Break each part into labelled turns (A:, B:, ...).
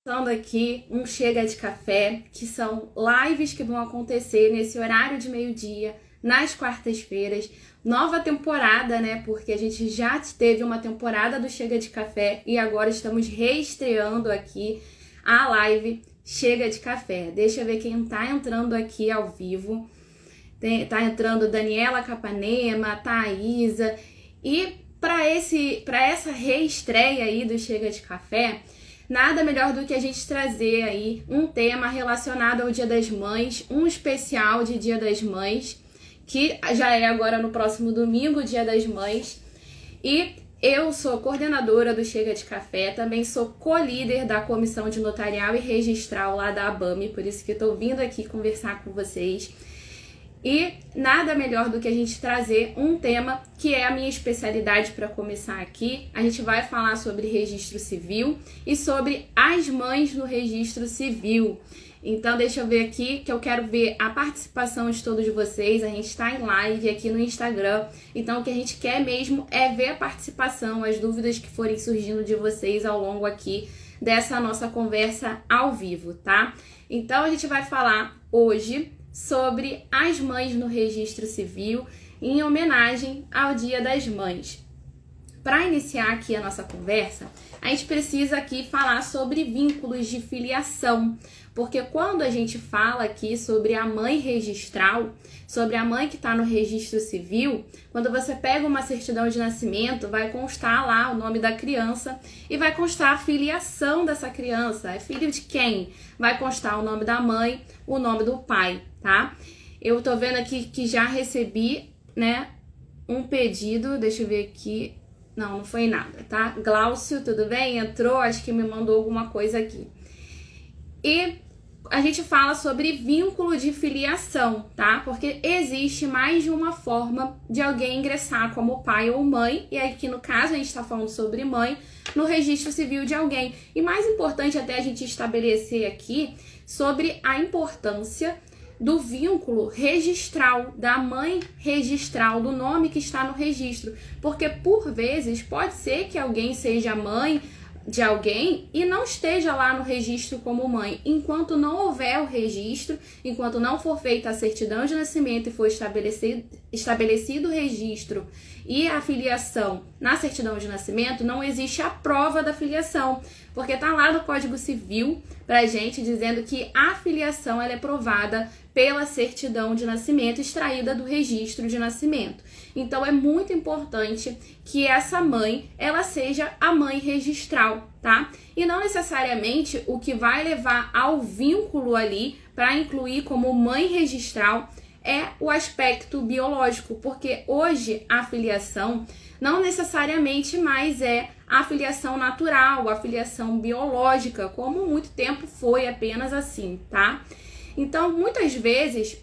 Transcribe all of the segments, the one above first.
A: Começando aqui um Chega de Café, que são lives que vão acontecer nesse horário de meio-dia, nas quartas-feiras. Nova temporada, né? Porque a gente já teve uma temporada do Chega de Café e agora estamos reestreando aqui a live Chega de Café. Deixa eu ver quem tá entrando aqui ao vivo. Tá entrando Daniela Capanema, Thaisa. E para essa reestreia aí do Chega de Café, nada melhor do que a gente trazer aí um tema relacionado ao Dia das Mães, um especial de Dia das Mães, que já é agora no próximo domingo, Dia das Mães. E eu sou coordenadora do Chega de Café, também sou co-líder da Comissão de Notarial e Registral lá da ABAME, por isso que estou vindo aqui conversar com vocês. E nada melhor do que a gente trazer um tema que é a minha especialidade para começar aqui. A gente vai falar sobre registro civil e sobre as mães no registro civil. Então deixa eu ver aqui que eu quero ver a participação de todos vocês. A gente está em live aqui no Instagram, então o que a gente quer mesmo é ver a participação, as dúvidas que forem surgindo de vocês ao longo aqui dessa nossa conversa ao vivo, tá? Então a gente vai falar hoje sobre as mães no registro civil em homenagem ao Dia das Mães. Para iniciar aqui a nossa conversa, a gente precisa aqui falar sobre vínculos de filiação, porque quando a gente fala aqui sobre a mãe registral, sobre a mãe que está no registro civil, quando você pega uma certidão de nascimento, vai constar lá o nome da criança e vai constar a filiação dessa criança. É filho de quem? Vai constar o nome da mãe, o nome do pai, tá? Eu tô vendo aqui que já recebi, né, um pedido, deixa eu ver aqui. Não foi nada, tá? Glaucio, tudo bem? Entrou, acho que me mandou alguma coisa aqui. E a gente fala sobre vínculo de filiação, tá? Porque existe mais de uma forma de alguém ingressar como pai ou mãe, e aqui no caso a gente tá falando sobre mãe, no registro civil de alguém. E mais importante até a gente estabelecer aqui sobre a importância do vínculo registral, da mãe registral, do nome que está no registro. Porque, por vezes, pode ser que alguém seja mãe de alguém e não esteja lá no registro como mãe. Enquanto não houver o registro, enquanto não for feita a certidão de nascimento e for estabelecido o registro e a filiação na certidão de nascimento, não existe a prova da filiação. Porque tá lá no Código Civil pra gente dizendo que a filiação ela é provada pela certidão de nascimento extraída do registro de nascimento. Então é muito importante que essa mãe, ela seja a mãe registral, tá? E não necessariamente o que vai levar ao vínculo ali para incluir como mãe registral é o aspecto biológico, porque hoje a filiação não necessariamente mais é a filiação natural, a filiação biológica, como muito tempo foi apenas assim, tá? Então, muitas vezes,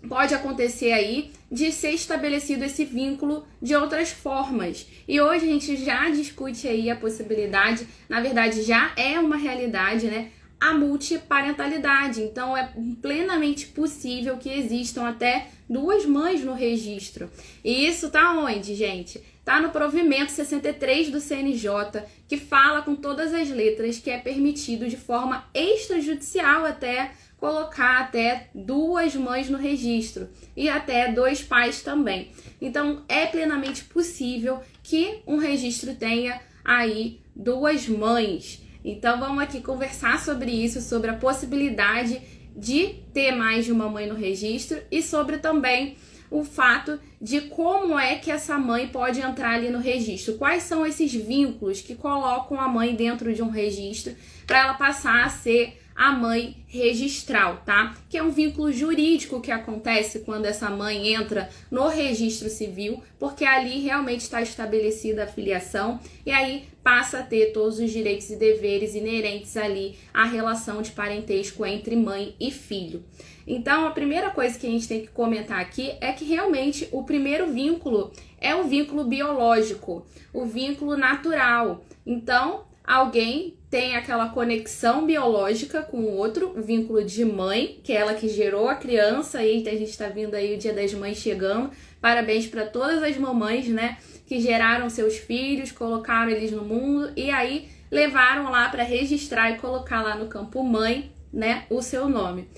A: pode acontecer aí de ser estabelecido esse vínculo de outras formas. E hoje a gente já discute aí a possibilidade, na verdade já é uma realidade, né? A multiparentalidade. Então, é plenamente possível que existam até duas mães no registro. E isso tá onde, gente? Tá no provimento 63 do CNJ, que fala com todas as letras que é permitido de forma extrajudicial até colocar até duas mães no registro e até dois pais também. Então, é plenamente possível que um registro tenha aí duas mães. Então, vamos aqui conversar sobre isso, sobre a possibilidade de ter mais de uma mãe no registro e sobre também o fato de como é que essa mãe pode entrar ali no registro. Quais são esses vínculos que colocam a mãe dentro de um registro para ela passar a ser a mãe registral, tá? Que é um vínculo jurídico que acontece quando essa mãe entra no registro civil, porque ali realmente está estabelecida a filiação e aí passa a ter todos os direitos e deveres inerentes ali à relação de parentesco entre mãe e filho. Então, a primeira coisa que a gente tem que comentar aqui é que realmente o primeiro vínculo é o vínculo biológico, o vínculo natural. Então, alguém tem aquela conexão biológica com o outro, o vínculo de mãe, que é ela que gerou a criança, e a gente está vindo aí o Dia das Mães chegando. Parabéns para todas as mamães, né, que geraram seus filhos, colocaram eles no mundo e aí levaram lá para registrar e colocar lá no campo mãe, né, o seu nome.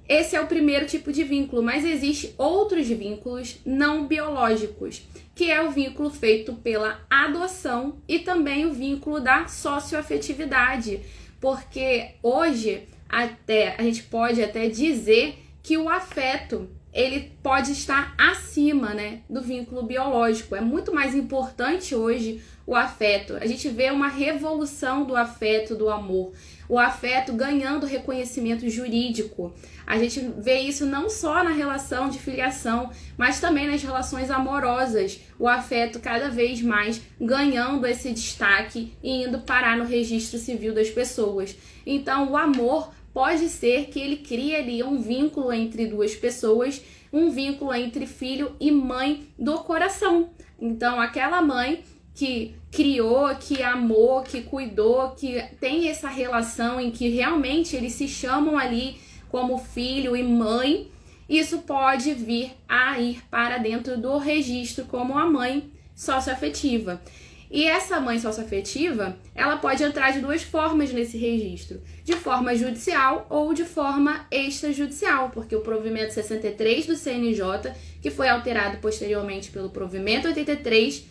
A: Esse é o primeiro tipo de vínculo, mas existem outros vínculos não biológicos, que é o vínculo feito pela adoção e também o vínculo da socioafetividade, porque hoje a gente pode até dizer que o afeto ele pode estar acima, né, do vínculo biológico. É muito mais importante hoje o afeto. A gente vê uma revolução do afeto, do amor. O afeto ganhando reconhecimento jurídico. A gente vê isso não só na relação de filiação, mas também nas relações amorosas. O afeto cada vez mais ganhando esse destaque e indo parar no registro civil das pessoas. Então, o amor pode ser que ele crie ali um vínculo entre duas pessoas, um vínculo entre filho e mãe do coração. Então, aquela mãe que criou, que amou, que cuidou, que tem essa relação em que realmente eles se chamam ali como filho e mãe, isso pode vir a ir para dentro do registro como a mãe socioafetiva. E essa mãe socioafetiva, ela pode entrar de duas formas nesse registro, de forma judicial ou de forma extrajudicial, porque o provimento 63 do CNJ, que foi alterado posteriormente pelo provimento 83,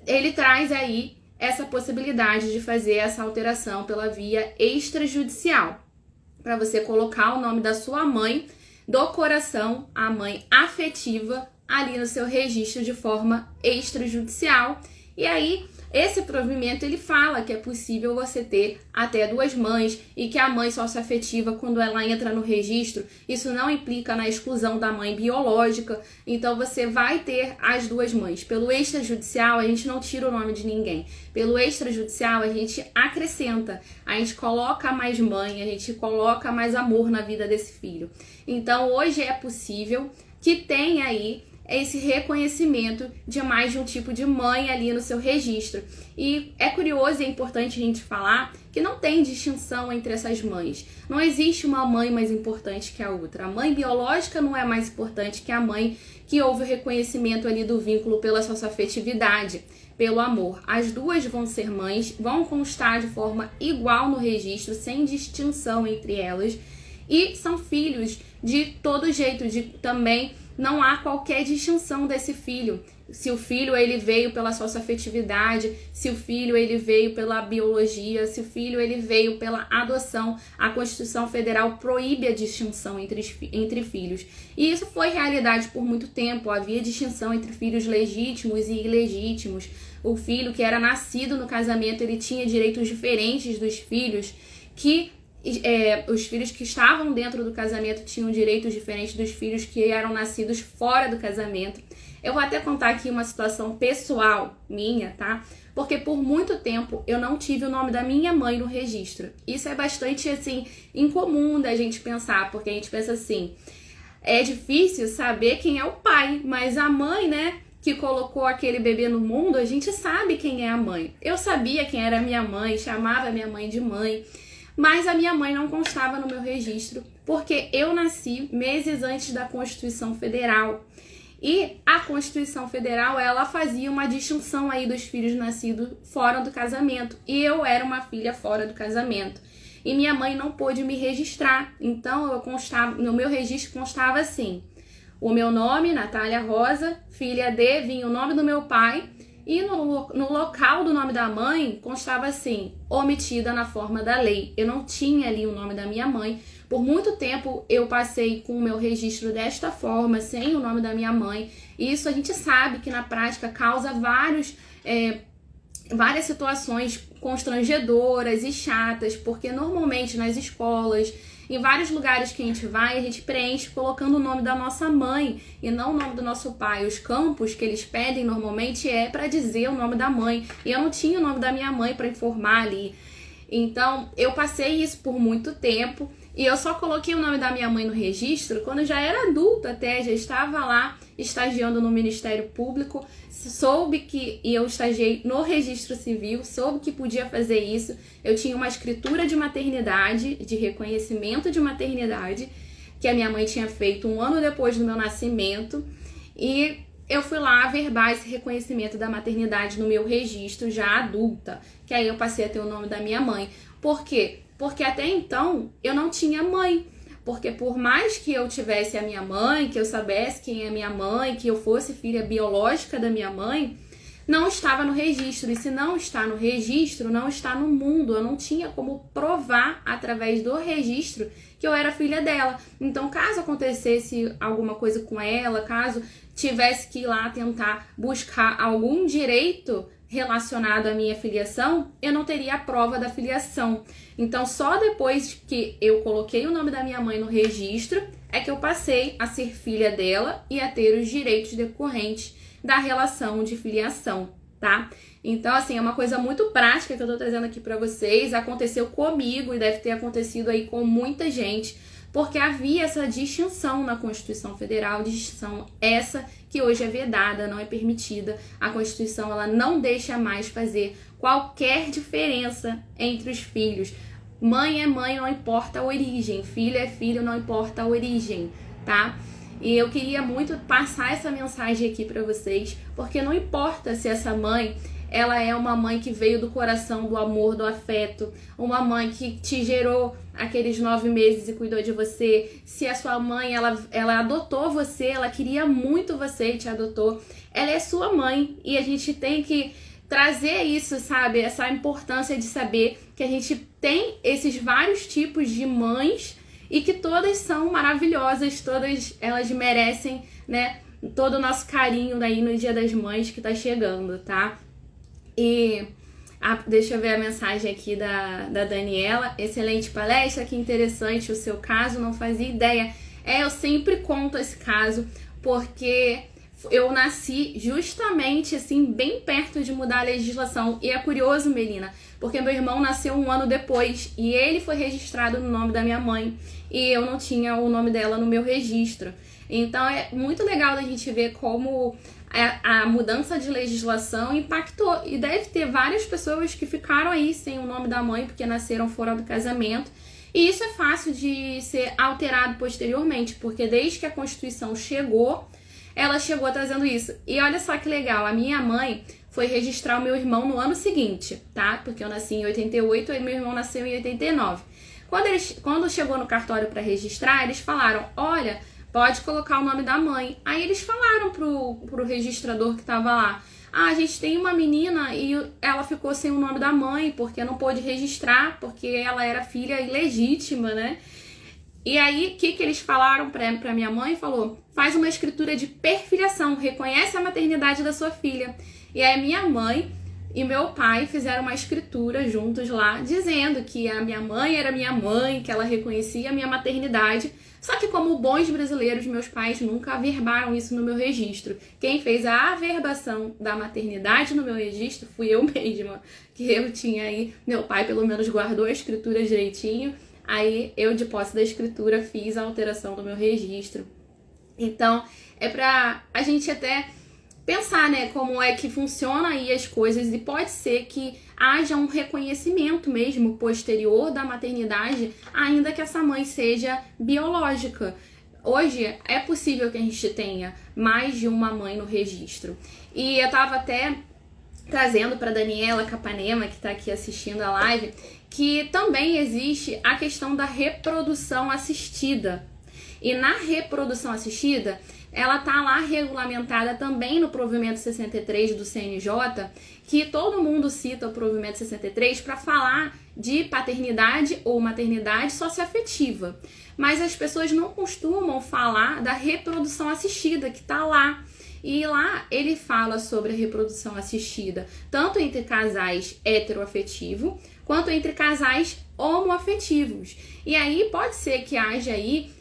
A: ele traz aí essa possibilidade de fazer essa alteração pela via extrajudicial, para você colocar o nome da sua mãe do coração, a mãe afetiva, ali no seu registro de forma extrajudicial. E aí, esse provimento, ele fala que é possível você ter até duas mães e que a mãe socioafetiva, quando ela entra no registro, isso não implica na exclusão da mãe biológica, então você vai ter as duas mães. Pelo extrajudicial, a gente não tira o nome de ninguém. Pelo extrajudicial, a gente acrescenta, a gente coloca mais mãe, a gente coloca mais amor na vida desse filho. Então, hoje é possível que tenha aí esse reconhecimento de mais de um tipo de mãe ali no seu registro. E é curioso e é importante a gente falar que não tem distinção entre essas mães. Não existe uma mãe mais importante que a outra. A mãe biológica não é mais importante que a mãe que houve o reconhecimento ali do vínculo pela socioafetividade, pelo amor. As duas vão ser mães, vão constar de forma igual no registro, sem distinção entre elas, e são filhos de todo jeito, também não há qualquer distinção desse filho. Se o filho ele veio pela socioafetividade, se o filho ele veio pela biologia, se o filho ele veio pela adoção, a Constituição Federal proíbe a distinção entre filhos. E isso foi realidade por muito tempo. Havia distinção entre filhos legítimos e ilegítimos. O filho que era nascido no casamento, ele tinha direitos diferentes dos filhos que os filhos que estavam dentro do casamento tinham direitos diferentes dos filhos que eram nascidos fora do casamento. Eu vou até contar aqui uma situação pessoal minha, tá? Porque por muito tempo eu não tive o nome da minha mãe no registro. Isso é bastante, assim, incomum da gente pensar, porque a gente pensa assim, é difícil saber quem é o pai, mas a mãe, né, que colocou aquele bebê no mundo, a gente sabe quem é a mãe. Eu sabia quem era a minha mãe, chamava minha mãe de mãe, mas a minha mãe não constava no meu registro, porque eu nasci meses antes da Constituição Federal. E a Constituição Federal, ela fazia uma distinção aí dos filhos nascidos fora do casamento. E eu era uma filha fora do casamento. E minha mãe não pôde me registrar. Então, no meu registro constava assim: o meu nome, Natália Rosa, filha de, vinha o nome do meu pai. E no local do nome da mãe constava assim, omitida na forma da lei. Eu não tinha ali o nome da minha mãe. Por muito tempo eu passei com o meu registro desta forma, sem o nome da minha mãe. E isso a gente sabe que na prática causa várias situações constrangedoras e chatas, porque normalmente nas escolas, em vários lugares que a gente vai, a gente preenche colocando o nome da nossa mãe e não o nome do nosso pai. Os campos que eles pedem normalmente é para dizer o nome da mãe. E eu não tinha o nome da minha mãe para informar ali. Então, eu passei isso por muito tempo e eu só coloquei o nome da minha mãe no registro quando eu já era adulta até, já estava lá estagiando no Ministério Público, e eu estagiei no Registro Civil, soube que podia fazer isso. Eu tinha uma escritura de maternidade, de reconhecimento de maternidade, que a minha mãe tinha feito um ano depois do meu nascimento, e eu fui lá averbar esse reconhecimento da maternidade no meu registro já adulta, que aí eu passei a ter o nome da minha mãe. Por quê? Porque até então eu não tinha mãe. Porque por mais que eu tivesse a minha mãe, que eu soubesse quem é minha mãe, que eu fosse filha biológica da minha mãe, não estava no registro. E se não está no registro, não está no mundo. Eu não tinha como provar através do registro que eu era filha dela. Então, caso acontecesse alguma coisa com ela, caso tivesse que ir lá tentar buscar algum direito relacionado à minha filiação, eu não teria a prova da filiação. Então, só depois que eu coloquei o nome da minha mãe no registro, é que eu passei a ser filha dela e a ter os direitos decorrentes da relação de filiação, tá? Então, assim, é uma coisa muito prática que eu tô trazendo aqui pra vocês. Aconteceu comigo e deve ter acontecido aí com muita gente, porque havia essa distinção na Constituição Federal, distinção essa que hoje é vedada, não é permitida. A Constituição, ela não deixa mais fazer qualquer diferença entre os filhos. Mãe é mãe, não importa a origem. Filho é filho, não importa a origem, tá? E eu queria muito passar essa mensagem aqui pra vocês, porque não importa se essa mãe, ela é uma mãe que veio do coração, do amor, do afeto, uma mãe que te gerou aqueles 9 meses e cuidou de você, se a sua mãe, ela adotou você, ela queria muito você e te adotou, ela é sua mãe, e a gente tem que trazer isso, sabe, essa importância de saber que a gente tem esses vários tipos de mães e que todas são maravilhosas, todas elas merecem, né, todo o nosso carinho aí no Dia das Mães que tá chegando, tá? E deixa eu ver a mensagem aqui da Daniela. Excelente palestra, que interessante o seu caso, não fazia ideia. Eu sempre conto esse caso porque eu nasci justamente assim, bem perto de mudar a legislação. E é curioso, Melina, porque meu irmão nasceu um ano depois e ele foi registrado no nome da minha mãe e eu não tinha o nome dela no meu registro. Então é muito legal a gente ver como a mudança de legislação impactou, e deve ter várias pessoas que ficaram aí sem o nome da mãe porque nasceram fora do casamento, e isso é fácil de ser alterado posteriormente, porque desde que a Constituição chegou, ela chegou trazendo isso. E olha só que legal, a minha mãe foi registrar o meu irmão no ano seguinte, tá? Porque eu nasci em 88 e meu irmão nasceu em 89. Quando chegou no cartório para registrar, eles falaram, olha, pode colocar o nome da mãe. Aí eles falaram pro registrador que tava lá, a gente tem uma menina e ela ficou sem o nome da mãe, porque não pôde registrar, porque ela era filha ilegítima, né? E aí, o que eles falaram pra minha mãe? Falou, faz uma escritura de perfiliação, reconhece a maternidade da sua filha. E aí minha mãe e meu pai fizeram uma escritura juntos lá, dizendo que a minha mãe era minha mãe, que ela reconhecia a minha maternidade. Só que como bons brasileiros, meus pais nunca averbaram isso no meu registro. Quem fez a averbação da maternidade no meu registro fui eu mesma, que eu tinha aí, meu pai pelo menos guardou a escritura direitinho, aí eu, de posse da escritura, fiz a alteração do meu registro. Então, é pra a gente até pensar, né, como é que funciona aí as coisas, e pode ser que haja um reconhecimento mesmo posterior da maternidade, ainda que essa mãe seja biológica. Hoje é possível que a gente tenha mais de uma mãe no registro. E eu tava até trazendo para Daniela Capanema, que está aqui assistindo a live, que também existe a questão da reprodução assistida. E na reprodução assistida, ela tá lá regulamentada também no provimento 63 do CNJ, que todo mundo cita o provimento 63 para falar de paternidade ou maternidade socioafetiva. Mas as pessoas não costumam falar da reprodução assistida, que tá lá. E lá ele fala sobre a reprodução assistida, tanto entre casais heteroafetivos, quanto entre casais homoafetivos. E aí pode ser que haja aí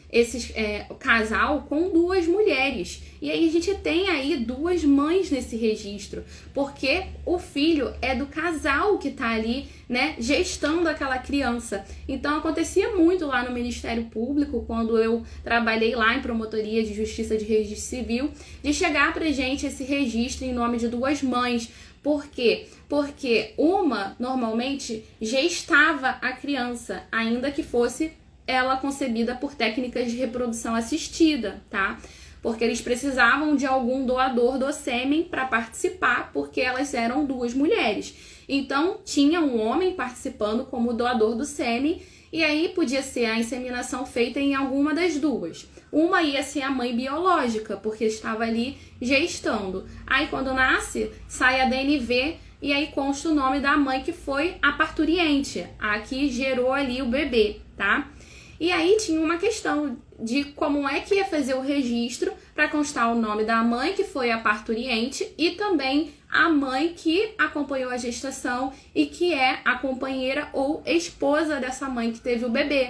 A: casal com 2 mulheres. E aí a gente tem aí 2 mães nesse registro, porque o filho é do casal que tá ali, né, gestando aquela criança. Então acontecia muito lá no Ministério Público, quando eu trabalhei lá em promotoria de justiça de registro civil, de chegar pra gente esse registro em nome de 2 mães. Por quê? Porque uma normalmente gestava a criança, ainda que fosse ela concebida por técnicas de reprodução assistida, tá? porque eles precisavam de algum doador do sêmen para participar, porque elas eram 2 mulheres. Então, tinha um homem participando como doador do sêmen, e aí podia ser a inseminação feita em alguma das duas. Uma ia ser a mãe biológica, porque estava ali gestando. Aí, quando nasce, sai a DNV, e aí consta o nome da mãe que foi a parturiente, a que gerou ali o bebê, tá? E aí tinha uma questão de como é que ia fazer o registro para constar o nome da mãe que foi a parturiente e também a mãe que acompanhou a gestação e que é a companheira ou esposa dessa mãe que teve o bebê.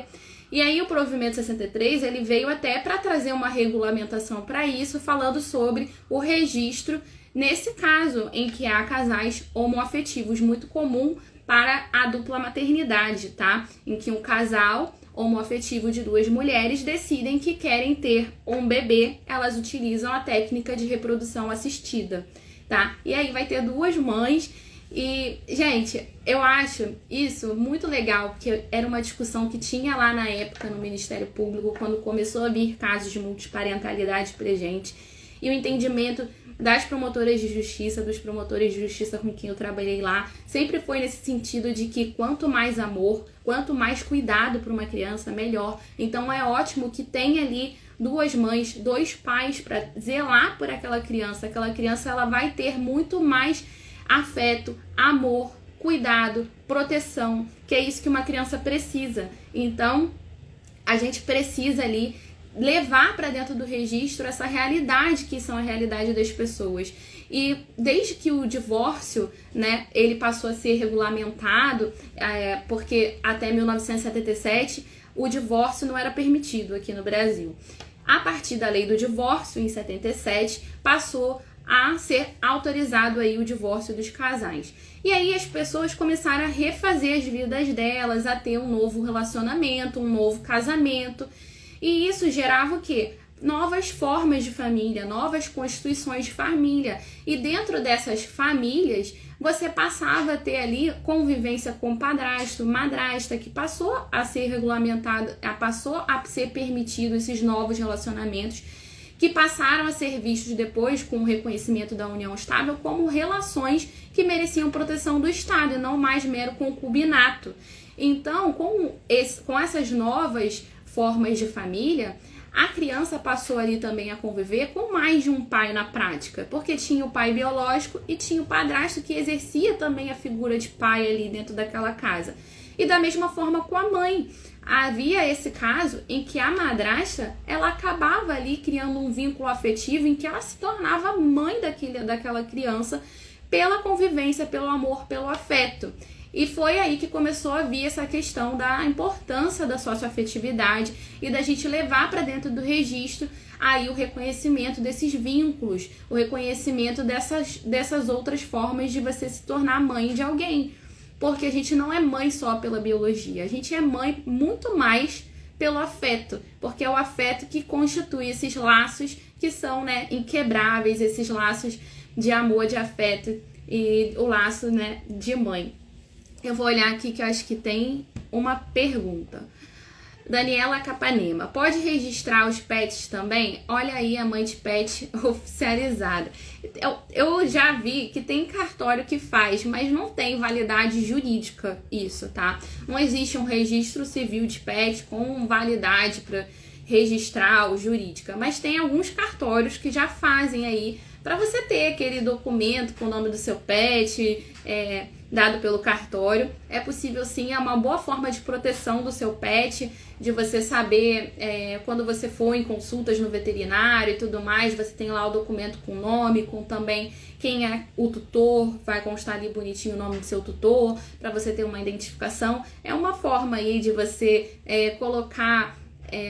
A: E aí o provimento 63, ele veio até para trazer uma regulamentação para isso, falando sobre o registro nesse caso em que há casais homoafetivos, muito comum para a dupla maternidade, tá? Em que um casal homoafetivo de 2 mulheres decidem que querem ter um bebê, elas utilizam a técnica de reprodução assistida, tá? E aí vai ter 2 mães e, gente, eu acho isso muito legal, porque era uma discussão que tinha lá na época no Ministério Público, quando começou a vir casos de multiparentalidade pra gente, e o entendimento das promotoras de justiça, dos promotores de justiça com quem eu trabalhei lá, sempre foi nesse sentido de que quanto mais amor, quanto mais cuidado para uma criança, melhor. Então é ótimo que tenha ali 2 mães, 2 pais para zelar por aquela criança. Aquela criança ela vai ter muito mais afeto, amor, cuidado, proteção, que é isso que uma criança precisa. Então a gente precisa ali levar para dentro do registro essa realidade que são a realidade das pessoas. E desde que o divórcio, né, ele passou a ser regulamentado, porque até 1977 o divórcio não era permitido aqui no Brasil. A partir da lei do divórcio, em 77, passou a ser autorizado aí o divórcio dos casais. E aí as pessoas começaram a refazer as vidas delas, a ter um novo relacionamento, um novo casamento. E isso gerava o quê? Novas formas de família, novas constituições de família. E dentro dessas famílias, você passava a ter ali convivência com padrasto, madrasta, que passou a ser regulamentado, passou a ser permitido esses novos relacionamentos, que passaram a ser vistos depois, com o reconhecimento da união estável, como relações que mereciam proteção do Estado, e não mais mero concubinato. Então, com essas novas formas de família, a criança passou ali também a conviver com mais de um pai na prática, porque tinha o pai biológico e tinha o padrasto que exercia também a figura de pai ali dentro daquela casa. E da mesma forma com a mãe. Havia esse caso em que a madrasta, ela acabava ali criando um vínculo afetivo em que ela se tornava mãe daquela criança pela convivência, pelo amor, pelo afeto. E foi aí que começou a vir essa questão da importância da socioafetividade e da gente levar para dentro do registro aí o reconhecimento desses vínculos, o reconhecimento dessas outras formas de você se tornar mãe de alguém. Porque a gente não é mãe só pela biologia, a gente é mãe muito mais pelo afeto, porque é o afeto que constitui esses laços que são, né, inquebráveis, esses laços de amor, de afeto e o laço, né, de mãe. Eu vou olhar aqui que eu acho que tem uma pergunta. Daniela Capanema, pode registrar os pets também? Olha aí a mãe de pet oficializada. Eu já vi que tem cartório que faz, mas não tem validade jurídica isso, tá? Não existe um registro civil de pet com validade para registrar o jurídica, mas tem alguns cartórios que já fazem aí para você ter aquele documento com o nome do seu pet, dado pelo cartório. É possível sim, é uma boa forma de proteção do seu pet, de você saber quando você for em consultas no veterinário e tudo mais, você tem lá o documento com o nome, com também quem é o tutor, vai constar ali bonitinho o nome do seu tutor, para você ter uma identificação. É uma forma aí de você colocar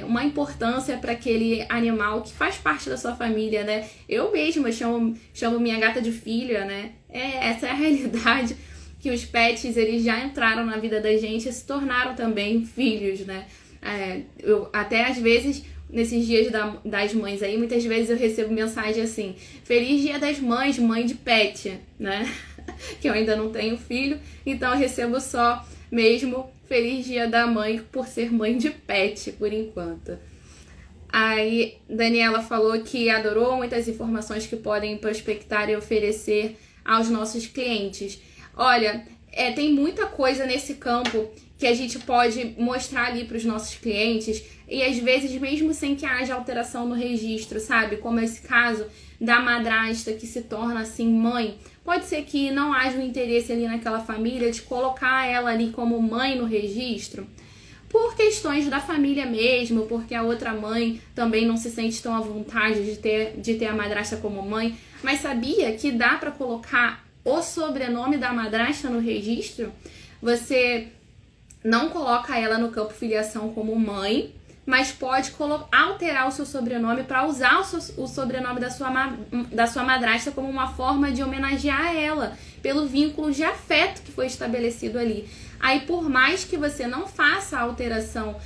A: uma importância para aquele animal que faz parte da sua família, né? Eu mesma chamo minha gata de filha, né? Essa é a realidade, que os pets, eles já entraram na vida da gente e se tornaram também filhos, né? Eu até às vezes, nesses dias das mães aí, muitas vezes eu recebo mensagem assim: Feliz Dia das Mães, mãe de pet, né? Que eu ainda não tenho filho, então eu recebo só mesmo Feliz Dia da Mãe por ser mãe de pet, por enquanto. Aí Daniela falou que adorou muitas informações que podem prospectar e oferecer aos nossos clientes. Olha, tem muita coisa nesse campo que a gente pode mostrar ali para os nossos clientes e às vezes mesmo sem que haja alteração no registro, sabe? Como esse caso da madrasta que se torna assim mãe. Pode ser que não haja um interesse ali naquela família de colocar ela ali como mãe no registro, por questões da família mesmo, porque a outra mãe também não se sente tão à vontade de ter a madrasta como mãe. Mas sabia que dá para colocar o sobrenome da madrasta no registro? Você não coloca ela no campo filiação como mãe, mas pode alterar o seu sobrenome para usar o sobrenome da sua madrasta como uma forma de homenagear ela, pelo vínculo de afeto que foi estabelecido ali. Aí, por mais que você não faça a alteração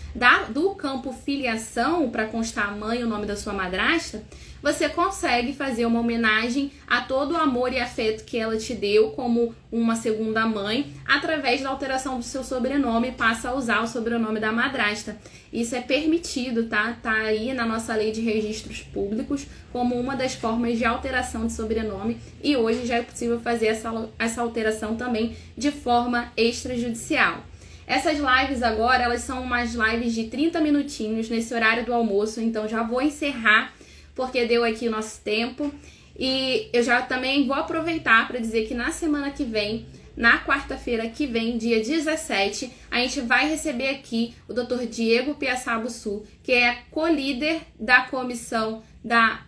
A: do campo filiação para constar a mãe, o nome da sua madrasta, você consegue fazer uma homenagem a todo o amor e afeto que ela te deu como uma segunda mãe, através da alteração do seu sobrenome, passa a usar o sobrenome da madrasta. Isso é permitido, tá? Tá aí na nossa lei de registros públicos como uma das formas de alteração de sobrenome, e hoje já é possível fazer essa alteração também de forma extrajudicial. Essas lives agora, elas são umas lives de 30 minutinhos nesse horário do almoço, então já vou encerrar porque deu aqui o nosso tempo. E eu já também vou aproveitar para dizer que na semana que vem, na quarta-feira que vem, dia 17, a gente vai receber aqui o Dr. Diego Piaçabuçu, que é co-líder da comissão da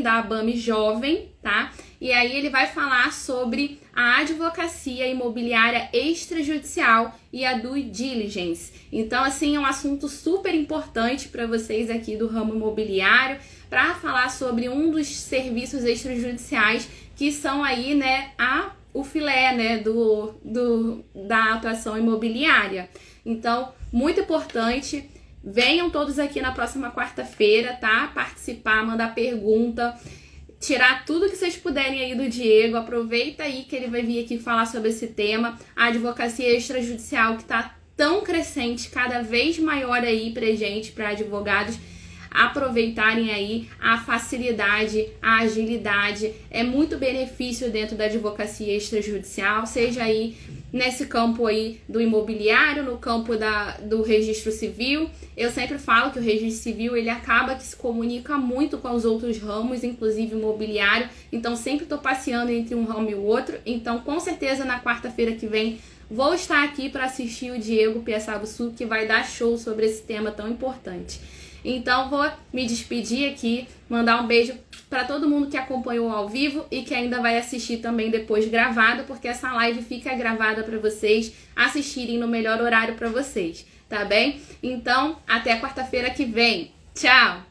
A: ABAME Jovem, tá? E aí ele vai falar sobre a advocacia imobiliária extrajudicial e a due diligence. Então, assim, é um assunto super importante para vocês aqui do ramo imobiliário, para falar sobre um dos serviços extrajudiciais que são aí, né, o filé, né, da atuação imobiliária. Então, muito importante. Venham todos aqui na próxima quarta-feira, tá? Participar, mandar pergunta, tirar tudo que vocês puderem aí do Diego. Aproveita aí que ele vai vir aqui falar sobre esse tema, a advocacia extrajudicial, que tá tão crescente, cada vez maior aí pra gente, para advogados aproveitarem aí a facilidade, a agilidade. É muito benefício dentro da advocacia extrajudicial, seja aí nesse campo aí do imobiliário, no campo do registro civil. Eu sempre falo que o registro civil, ele acaba que se comunica muito com os outros ramos, inclusive imobiliário. Então, sempre estou passeando entre um ramo e o outro. Então, com certeza, na quarta-feira que vem, vou estar aqui para assistir o Diego Piaçabuçu, que vai dar show sobre esse tema tão importante. Então, vou me despedir aqui, mandar um beijo para todo mundo que acompanhou ao vivo e que ainda vai assistir também depois gravado, porque essa live fica gravada para vocês assistirem no melhor horário para vocês, tá bem? Então, até quarta-feira que vem. Tchau!